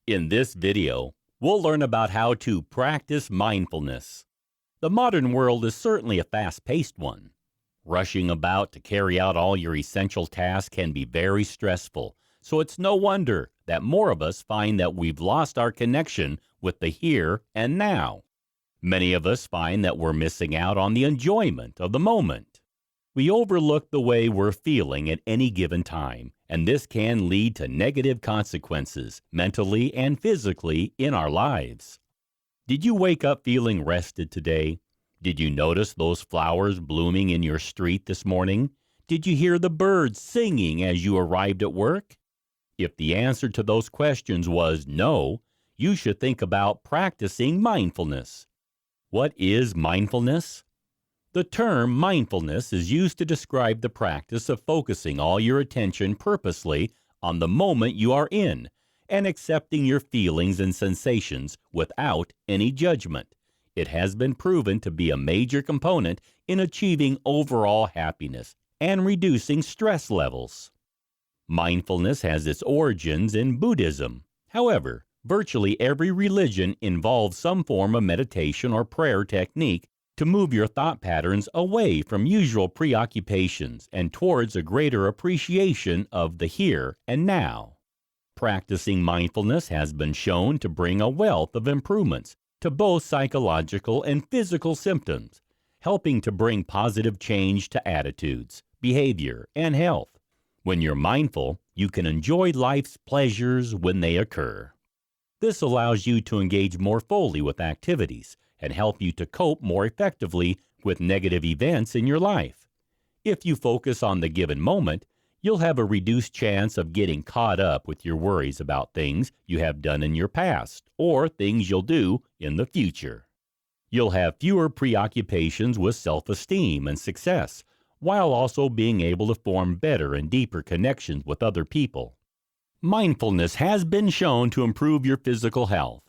In this video, we'll learn about how to practice mindfulness. The modern world is certainly a fast-paced one. Rushing about to carry out all your essential tasks can be very stressful, so it's no wonder that more of us find that we've lost our connection with the here and now. Many of us find that we're missing out on the enjoyment of the moment. We overlook the way we're feeling at any given time, and this can lead to negative consequences mentally and physically in our lives. Did you wake up feeling rested today? Did you notice those flowers blooming in your street this morning? Did you hear the birds singing as you arrived at work? If the answer to those questions was no, you should think about practicing mindfulness. What is mindfulness? The term mindfulness is used to describe the practice of focusing all your attention purposely on the moment you are in and accepting your feelings and sensations without any judgment. It has been proven to be a major component in achieving overall happiness and reducing stress levels. Mindfulness has its origins in Buddhism. However, virtually every religion involves some form of meditation or prayer technique to move your thought patterns away from usual preoccupations and towards a greater appreciation of the here and now. Practicing mindfulness has been shown to bring a wealth of improvements to both psychological and physical symptoms, helping to bring positive change to attitudes, behavior, and health. When you're mindful, you can enjoy life's pleasures when they occur. This allows you to engage more fully with activities and help you to cope more effectively with negative events in your life. If you focus on the given moment, you'll have a reduced chance of getting caught up with your worries about things you have done in your past or things you'll do in the future. You'll have fewer preoccupations with self-esteem and success, while also being able to form better and deeper connections with other people. Mindfulness has been shown to improve your physical health.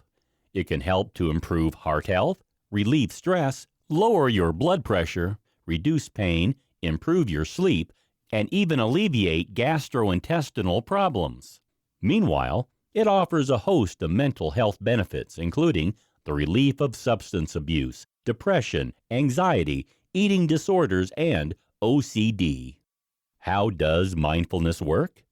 It can help to improve heart health, relieve stress, lower your blood pressure, reduce pain, improve your sleep, and even alleviate gastrointestinal problems. Meanwhile, it offers a host of mental health benefits, including the relief of substance abuse, depression, anxiety, eating disorders, and OCD. How does mindfulness work?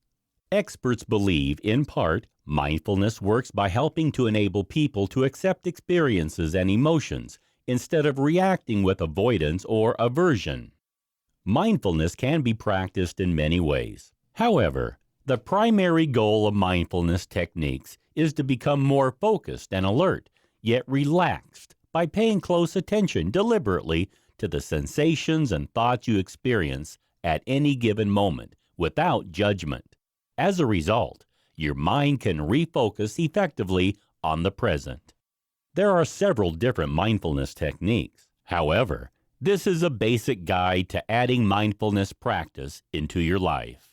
Experts believe, in part, mindfulness works by helping to enable people to accept experiences and emotions instead of reacting with avoidance or aversion. Mindfulness can be practiced in many ways. However, the primary goal of mindfulness techniques is to become more focused and alert, yet relaxed, by paying close attention deliberately to the sensations and thoughts you experience at any given moment without judgment. As a result, your mind can refocus effectively on the present. There are several different mindfulness techniques. However, this is a basic guide to adding mindfulness practice into your life.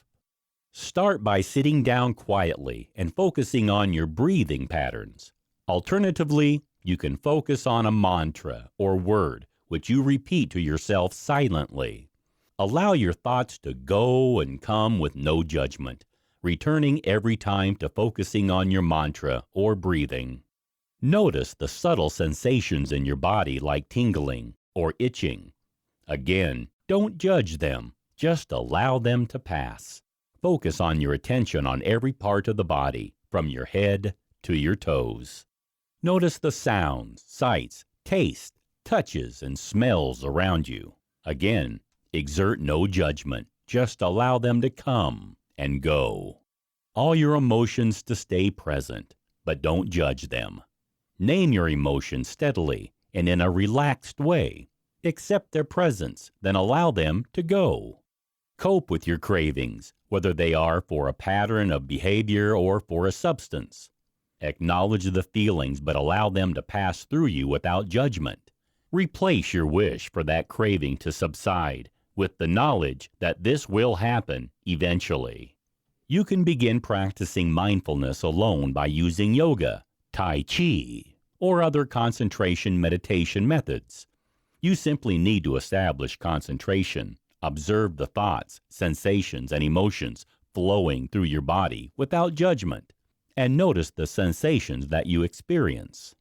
Start by sitting down quietly and focusing on your breathing patterns. Alternatively, you can focus on a mantra or word which you repeat to yourself silently. Allow your thoughts to go and come with no judgment, returning every time to focusing on your mantra or breathing. Notice the subtle sensations in your body like tingling or itching. Again, don't judge them, just allow them to pass. Focus on your attention on every part of the body, from your head to your toes. Notice the sounds, sights, tastes, touches, and smells around you. Again, exert no judgment, just allow them to come and go. All your emotions to stay present, but don't judge them. Name your emotions steadily and in a relaxed way. Accept their presence, then allow them to go. Cope with your cravings, whether they are for a pattern of behavior or for a substance. Acknowledge the feelings, but allow them to pass through you without judgment. Replace your wish for that craving to subside with the knowledge that this will happen eventually. You can begin practicing mindfulness alone by using yoga, tai chi, or other concentration meditation methods. You simply need to establish concentration, observe the thoughts, sensations, and emotions flowing through your body without judgment. and notice the sensations that you experience.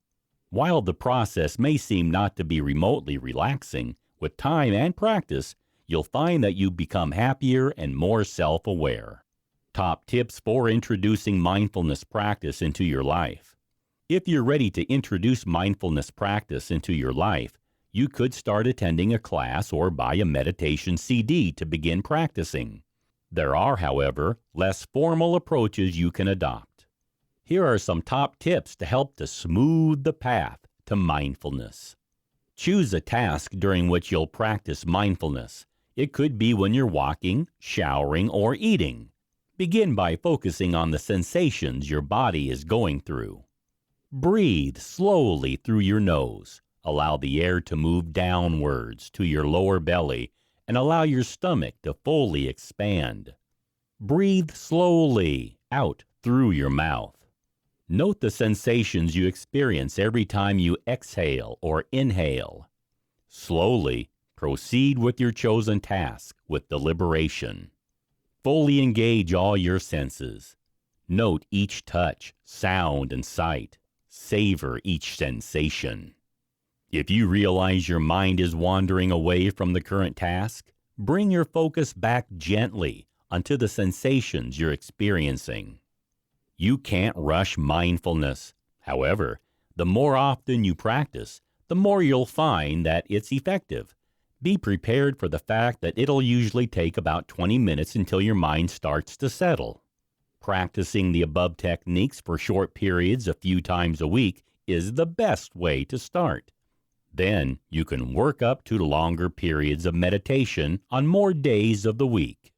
While the process may seem not to be remotely relaxing, with time and practice, you'll find that you become happier and more self-aware. Top tips for introducing mindfulness practice into your life. If you're ready to introduce mindfulness practice into your life, you could start attending a class or buy a meditation CD to begin practicing. There are, however, less formal approaches you can adopt. Here are some top tips to help to smooth the path to mindfulness. Choose a task during which you'll practice mindfulness. It could be when you're walking, showering, or eating. Begin by focusing on the sensations your body is going through. Breathe slowly through your nose. Allow the air to move downwards to your lower belly and allow your stomach to fully expand. Breathe slowly out through your mouth. Note the sensations you experience every time you exhale or inhale. Slowly proceed with your chosen task with deliberation. Fully engage all your senses. Note each touch, sound, and sight. Savor each sensation. If you realize your mind is wandering away from the current task, bring your focus back gently onto the sensations you're experiencing. You can't rush mindfulness. However, the more often you practice, the more you'll find that it's effective. Be prepared for the fact that it'll usually take about 20 minutes until your mind starts to settle. Practicing the above techniques for short periods a few times a week is the best way to start. Then you can work up to longer periods of meditation on more days of the week.